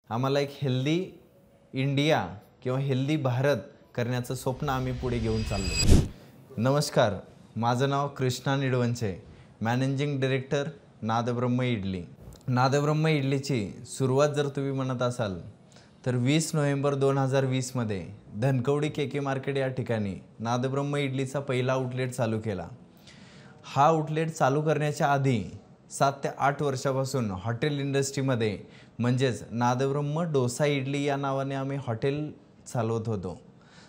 आम्हाला एक healthy India किंवा हेल्दी भारत करण्याचं स्वप्न आम्ही पुढे घेऊन चाललो। नमस्कार, माझं नाव कृष्णा निडवंचे, मॅनेजिंग डायरेक्टर नादब्रह्म इडली। नादब्रह्म इडलीची सुरुवात जर तुम्ही म्हणत असाल तर 20 नोव्हेंबर 2020 मध्ये धनकवडी केके मार्केट या ठिकाणी नादब्रह्म इडलीचा पहिला आउटलेट चालू केला। हा आउटलेट चालू करण्याच्या आधी 7 ते 8 वर्षापासून हॉटेल इंडस्ट्रीमध्ये म्हणजेच नादब्रह्म डोसा इडली या नावाने आम्ही हॉटेल चालवत होतो।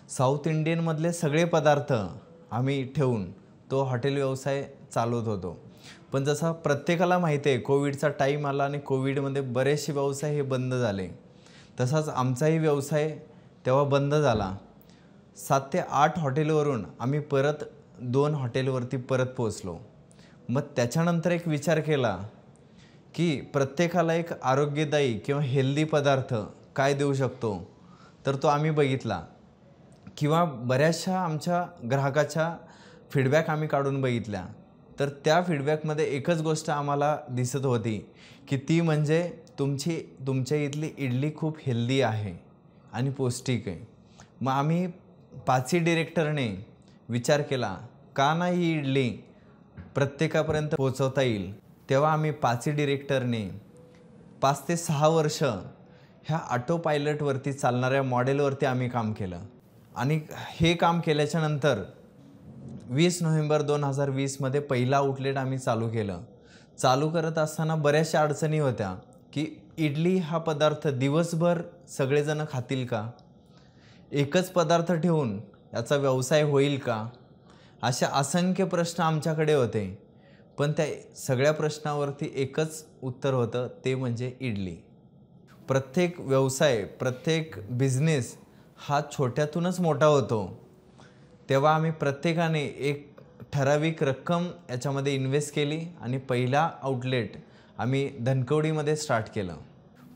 साऊथ इंडियनमधले सगळे पदार्थ आम्ही ठेवून तो हॉटेल व्यवसाय चालवत होतो। पण जसा प्रत्येकाला माहिती आहे कोविडचा टाईम आला आणि कोविडमध्ये बरेचसे व्यवसाय हे बंद झाले, तसाच आमचाही व्यवसाय तेव्हा बंद झाला। 7 ते 8 हॉटेलवरून आम्ही परत 2 हॉटेलवरती परत पोहोचलो। मग त्याच्यानंतर एक विचार केला की प्रत्येकाला एक आरोग्यदायी किंवा हेल्दी पदार्थ काय देऊ शकतो, तर तो आम्ही बघितला किंवा बऱ्याचशा आमच्या ग्राहकाच्या फीडबॅक आम्ही काढून बघितल्या। तर त्या फीडबॅकमध्ये एकच गोष्ट आम्हाला दिसत होती की ती म्हणजे तुमच्या इथली इडली खूप हेल्दी आहे आणि पौष्टिक आहे। मग आम्ही 5 डिरेक्टरने विचार केला का नाही ही इडली प्रत्येकापर्यंत पोहोचवता येईल। तेव्हा आम्ही 5 डिरेक्टरने 5 ते 6 वर्ष ह्या ऑटो पायलटवरती चालणाऱ्या मॉडेलवरती आम्ही काम केलं आणि हे काम केल्याच्या नंतर 20 नोव्हेंबर 2020 मध्ये पहिला आउटलेट आम्ही चालू केलं। चालू करत असताना बऱ्याचशा अडचणी होत्या की इडली हा पदार्थ दिवसभर सगळेजण खातील का, एकच पदार्थ ठेवून याचा व्यवसाय होईल का, अशा असंख्य प्रश्न आमच्याकडे होते। पण त्या सगळ्या प्रश्नावरती एकच उत्तर होतं, ते म्हणजे इडली। प्रत्येक व्यवसाय, प्रत्येक बिझनेस हा छोट्यातूनच मोठा होतो। तेव्हा आम्ही प्रत्येकाने एक ठराविक रक्कम याच्यामध्ये इन्व्हेस्ट केली आणि पहिला आउटलेट आम्ही धनकवडीमध्ये स्टार्ट केलं।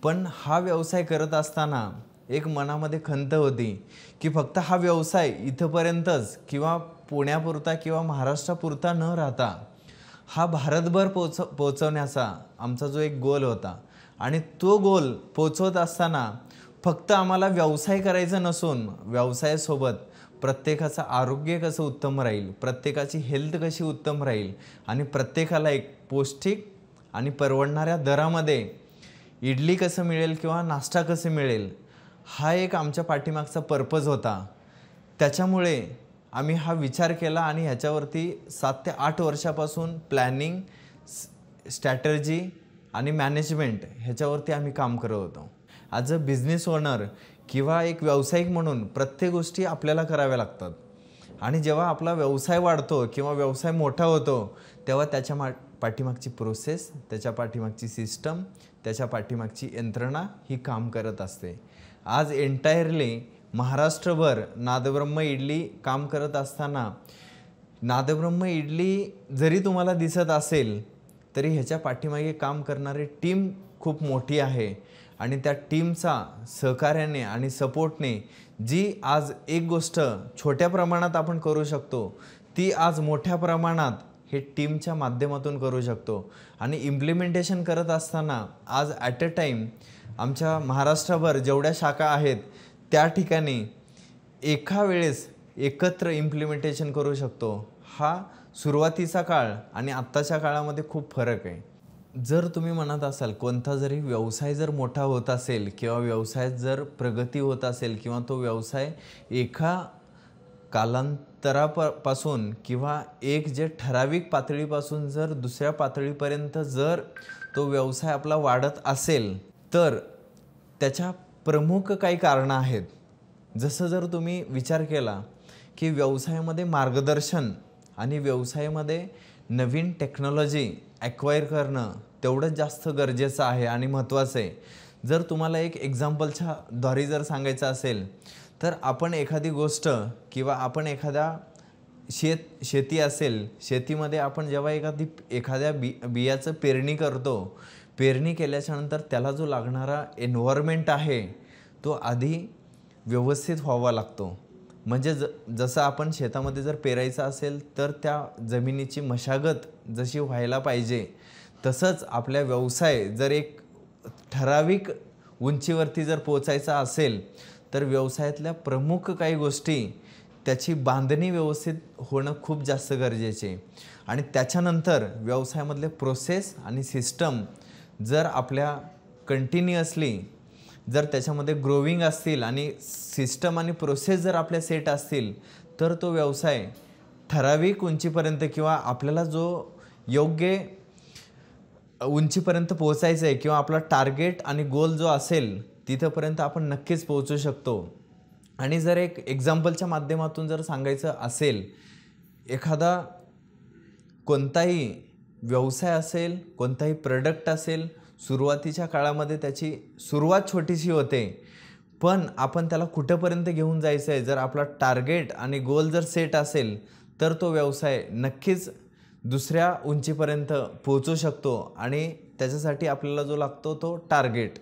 पण हा व्यवसाय करत असताना एक मनामध्ये खंत होती की फक्त हा व्यवसाय इथपर्यंतच किंवा पुण्यापुरता किंवा महाराष्ट्रापुरता न राहता हा भारतभर पोहोचवण्याचा आमचा जो एक गोल होता आणि तो गोल पोहोचवत असताना फक्त आम्हाला व्यवसाय करायचा नसून व्यवसायासोबत प्रत्येकाचं आरोग्य कसं उत्तम राहील, प्रत्येकाची हेल्थ कशी उत्तम राहील आणि प्रत्येकाला एक पौष्टिक आणि परवडणाऱ्या दरामध्ये इडली कसं मिळेल किंवा नाश्ता कसं मिळेल, हा एक आमच्या पाठीमागचा पर्पज होता। त्याच्यामुळे आम्ही हा विचार केला आणि ह्याच्यावरती 7 ते 8 वर्षापासून प्लॅनिंग, स्ट्रॅटर्जी आणि मॅनेजमेंट ह्याच्यावरती आम्ही काम करत होतो। ॲज अ बिझनेस ओनर किंवा एक व्यावसायिक म्हणून प्रत्येक गोष्टी आपल्याला कराव्या लागतात आणि जेव्हा आपला व्यवसाय वाढतो किंवा व्यवसाय मोठा होतो तेव्हा त्याच्या पाठीमागची प्रोसेस, त्याच्या पाठीमागची सिस्टम, त्याच्या पाठीमागची यंत्रणा ही काम करत असते। आज एंटायरली महाराष्ट्रभर नादब्रह्म इडली काम करत असताना नादब्रह्म इडली जरी तुम्हाला दिसत असेल तरी ह्याच्या पाठीमागे काम करणारी टीम खूप मोठी आहे आणि त्या टीमचा सहकार्याने आणि सपोर्टने जी आज एक गोष्ट छोट्या प्रमाणात आपण करू शकतो ती आज मोठ्या प्रमाणात हे टीमच्या माध्यमातून करू शकतो। आणि इम्प्लिमेंटेशन करत असताना आज ॲट अ टाईम आमच्या महाराष्ट्रभर जेवढ्या शाखा आहेत त्या ठिकाणी एका वेळेस एकत्र इम्प्लिमेंटेशन करू शकतो। हा सुरुवातीचा काळ आणि आत्ताच्या काळामध्ये खूप फरक आहे। जर तुम्ही म्हणत असाल कोणता जरी व्यवसाय जर मोठा होत असेल किंवा व्यवसायात जर प्रगती होत असेल किंवा तो व्यवसाय एका कालांतरापासून किंवा एक जे ठराविक पातळीपासून जर दुसऱ्या पातळीपर्यंत जर तो व्यवसाय आपला वाढत असेल तर त्याच्या प्रमुख काही कारणं आहेत। जसं जर तुम्ही विचार केला की व्यवसायामध्ये मार्गदर्शन आणि व्यवसायामध्ये नवीन टेक्नॉलॉजी ॲक्वायर करणं तेवढंच जास्त गरजेचं आहे आणि महत्त्वाचं आहे। जर तुम्हाला एक एक्झाम्पलच्या द्वारे जर सांगायचं असेल तर आपण एखादी गोष्ट किंवा आपण एखाद्या शेती असेल, शेतीमध्ये आपण जेव्हा एखाद्या बियाचं पेरणी करतो, पेरणी केल्याच्यानंतर त्याला जो लागणारा एन्व्हायरमेंट आहे तो आधी व्यवस्थित व्हावा लागतो। म्हणजे जसं आपण शेतामध्ये जर पेरायचं असेल तर त्या जमिनीची मशागत जशी व्हायला पाहिजे तसंच आपल्या व्यवसाय जर एक ठराविक उंचीवरती जर पोचायचं असेल तर व्यवसायातल्या प्रमुख काही गोष्टी त्याची बांधणी व्यवस्थित होणं खूप जास्त गरजेचे आहे. आणि त्याच्यानंतर व्यवसायामधले प्रोसेस आणि सिस्टम जर आपल्या कंटिन्युअसली जर त्याच्यामध्ये ग्रोविंग असतील आणि सिस्टम आणि प्रोसेस जर आपल्या सेट असतील तर तो व्यवसाय ठराविक उंचीपर्यंत किंवा आपल्याला जो योग्य उंचीपर्यंत पोहोचायचं आहे किंवा आपला टार्गेट आणि गोल जो असेल तिथंपर्यंत आपण नक्कीच पोहोचू शकतो. आणि जर एक एक्झाम्पलच्या माध्यमातून जर सांगायचं असेल, एखादा कोणताही व्यवसाय असेल, कोणताही प्रोडक्ट असेल, सुरुवातीच्या काळामध्ये त्याची सुरुवात छोटीशी होते, पण आपण त्याला कुठंपर्यंत घेऊन जायचं आहे जर आपला टार्गेट आणि गोल जर सेट असेल तर तो व्यवसाय नक्कीच दुसऱ्या उंचीपर्यंत पोहोचू शकतो. आणि त्याच्यासाठी आपल्याला जो लागतो तो टार्गेट,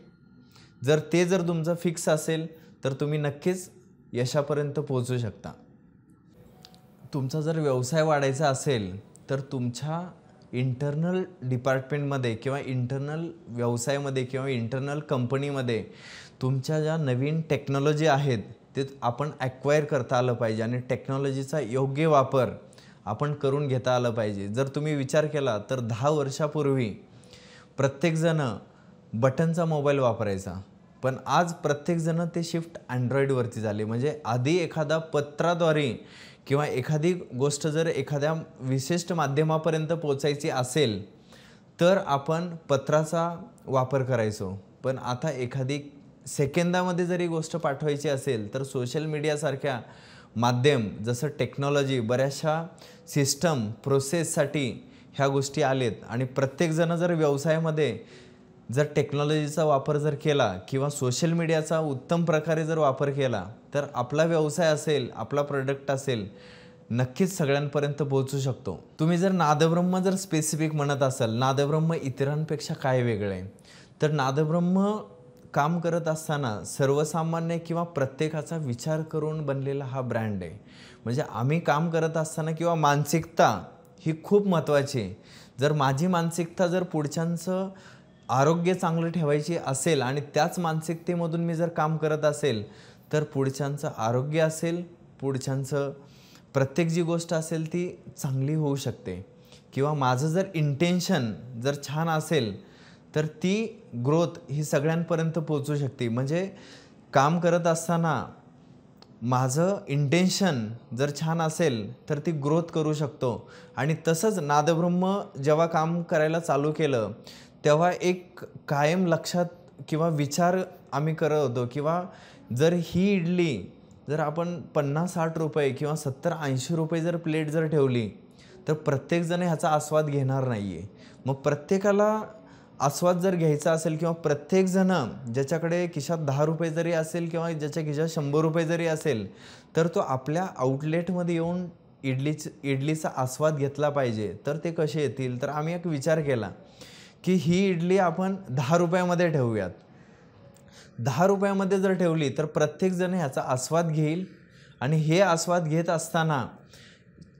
जर तुमचं फिक्स असेल तर तुम्ही नक्कीच यशापर्यंत पोहोचू शकता. तुमचा जर व्यवसाय वाढायचा असेल तर तुमच्या इंटरनल डिपार्टमेंटमध्ये किंवा इंटरनल व्यवसायामध्ये किंवा इंटरनल कंपनीमध्ये तुमच्या ज्या नवीन टेक्नॉलॉजी आहेत ते आपण ॲक्वायर करता आलं पाहिजे आणि टेक्नॉलॉजीचा योग्य वापर आपण करून घेता आलं पाहिजे. जर तुम्ही विचार केला तर 10 वर्षापूर्वी प्रत्येकजण बटनचा मोबाईल वापरायचा, पण आज प्रत्येकजण ते शिफ्ट अँड्रॉईडवरती झाले. म्हणजे आधी एखादा पत्राद्वारे किंवा एखादी गोष्ट जर एखाद्या विशिष्ट माध्यमापर्यंत पोचायची असेल तर आपण पत्राचा वापर करायचो, पण आता एखादी सेकंदामध्ये जरी गोष्ट पाठवायची असेल तर सोशल मीडियासारख्या माध्यम जसं टेक्नॉलॉजी बऱ्याचशा सिस्टम प्रोसेससाठी ह्या गोष्टी आलेत. आणि प्रत्येकजण जर व्यवसायामध्ये जर टेक्नॉलॉजीचा वापर जर केला किंवा सोशल मीडियाचा उत्तम प्रकारे जर वापर केला तर आपला व्यवसाय असेल, आपला प्रोडक्ट असेल, नक्कीच सगळ्यांपर्यंत पोहोचू शकतो. तुम्ही जर नादब्रह्म जर स्पेसिफिक म्हणत असाल, नादब्रह्म इतरांपेक्षा काय वेगळं आहे, तर नादब्रह्म काम करत असताना सर्वसामान्य किंवा प्रत्येकाचा विचार करून बनलेला हा ब्रँड आहे. म्हणजे आम्ही काम करत असताना किंवा मानसिकता ही खूप महत्त्वाची आहे. जर माझी मानसिकता जर पुढच्यांचं आरोग्य चांगलं ठेवायची असेल आणि त्याच मानसिकतेमधून मी जर काम करत असेल तर पुढच्यांचं आरोग्य असेल, पुढच्यांचं प्रत्येक जी गोष्ट असेल ती चांगली होऊ शकते. किंवा माझं जर इंटेन्शन जर छान असेल तर ती ग्रोथ ही सगळ्यांपर्यंत पोहोचू शकते. म्हणजे काम करत असताना माझं इंटेन्शन जर छान असेल तर ती ग्रोथ करू शकतो. आणि तसंच नादब्रह्म जेव्हा काम करायला चालू केलं तेव्हा एक कायम लक्षात किंवा विचार आम्ही करत होतो किंवा जर ही इडली जर आपण 50-60 रुपये किंवा 70-80 रुपये जर प्लेट जर ठेवली तर प्रत्येकजण ह्याचा आस्वाद घेणार नाही आहे. मग प्रत्येकाला आस्वाद जर घ्यायचा असेल किंवा प्रत्येकजण ज्याच्याकडे खिशात 10 रुपये जरी असेल किंवा ज्याच्या खिशात 100 रुपये जरी असेल तर तो आपल्या आउटलेटमध्ये येऊन इडलीचा आस्वाद घेतला पाहिजे. तर ते कसे येतील, तर आम्ही एक विचार केला की ही इडली आपण 10 रुपयामध्ये ठेवूयात. 10 रुपयामध्ये जर ठेवली तर प्रत्येकजण ह्याचा आस्वाद घेईल. आणि हे आस्वाद घेत असताना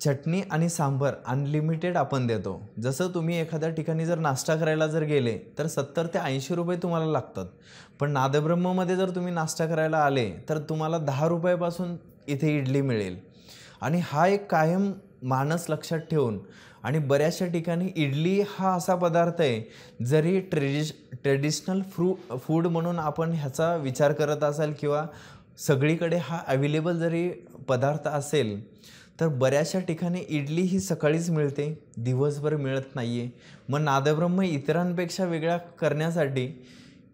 चटणी आणि सांबार अनलिमिटेड आपण देतो. जसं तुम्ही एखाद्या ठिकाणी जर नाश्ता करायला जर गेले तर 70 ते 80 रुपये तुम्हाला लागतात, पण नादब्रह्ममध्ये जर तुम्ही नाश्ता करायला आले तर तुम्हाला 10 रुपयापासून इथे इडली मिळेल. आणि हा एक कायम मानस लक्षात ठेवून आणि बऱ्याचशा ठिकाणी इडली हा असा पदार्थ आहे जरी ट्रेडिशनल फूड म्हणून आपण ह्याचा विचार करत असाल किंवा सगळीकडे हा अवेलेबल जरी पदार्थ असेल तर बऱ्याचशा ठिकाणी इडली ही सकाळीच मिळते, दिवसभर मिळत नाही आहे. मग नादब्रह्म इतरांपेक्षा वेगळा करण्यासाठी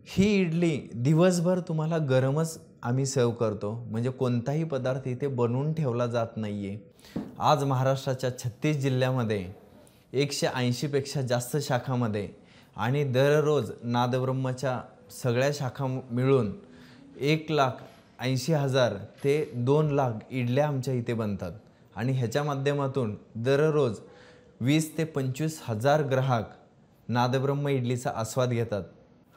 ही इडली दिवसभर तुम्हाला गरमच आम्ही सर्व करतो. म्हणजे कोणताही पदार्थ इथे बनवून ठेवला जात नाही आहे. आज महाराष्ट्राच्या 36 जिल्ह्यामध्ये 180पेक्षा जास्त शाखामध्ये आणि दररोज नादब्रह्मच्या सगळ्या शाखा मिळून 1,80,000 ते 2,00,000 इडल्या आमच्या इथे बनतात. आणि ह्याच्या माध्यमातून दररोज 20 ते 25,000 ग्राहक नादब्रह्म इडलीचा आस्वाद घेतात.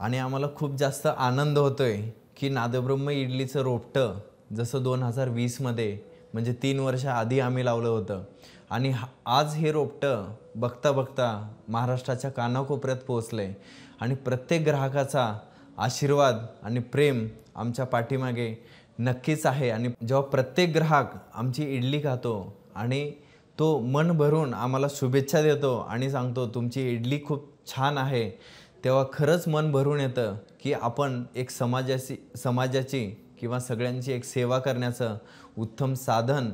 आणि आम्हाला खूप जास्त आनंद होतो आहे की नादब्रह्म इडलीचं रोपटं जसं 2020मध्ये म्हणजे 3 वर्ष आधी आम्ही लावलं होतं आणि आज हे रोपटं बघता बघता महाराष्ट्राच्या कानाकोपऱ्यात पोहोचलं आहे. आणि प्रत्येक ग्राहकाचा आशीर्वाद आणि प्रेम आमच्या पाठीमागे नक्कीच आहे. आणि जेव्हा प्रत्येक ग्राहक आमची इडली खातो आणि तो मन भरून आम्हाला शुभेच्छा देतो आणि सांगतो तुमची इडली खूप छान आहे, तेव्हा खरंच मन भरून येतं की आपण एक समाजाची किंवा सगळ्यांची एक सेवा करण्याचं उत्तम साधन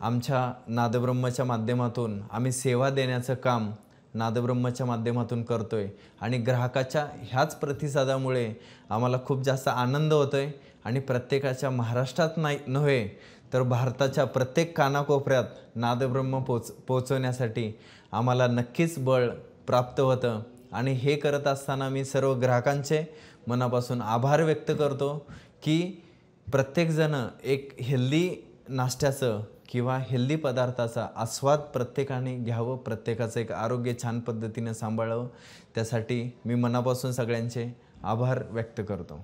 आमच्या नादब्रह्मच्या माध्यमातून आम्ही सेवा देण्याचं काम नादब्रह्मच्या माध्यमातून करतोय. आणि ग्राहकाच्या ह्याच प्रतिसादामुळे आम्हाला खूप जास्त आनंद होतोय. आणि प्रत्येकाच्या महाराष्ट्रात नव्हे तर भारताच्या प्रत्येक कानाकोपऱ्यात नादब्रह्म पोचवण्यासाठी आम्हाला नक्कीच बळ प्राप्त होतं. आणि हे करत असताना मी सर्व ग्राहकांचे मनापासून आभार व्यक्त करतो की प्रत्येकजण एक हेल्दी नाश्त्याचं किंवा हेल्दी पदार्थाचा आस्वाद प्रत्येकाने घ्यावं, प्रत्येकाचं एक आरोग्य छान पद्धतीने सांभाळावं. त्यासाठी मी मनापासून सगळ्यांचे आभार व्यक्त करतो.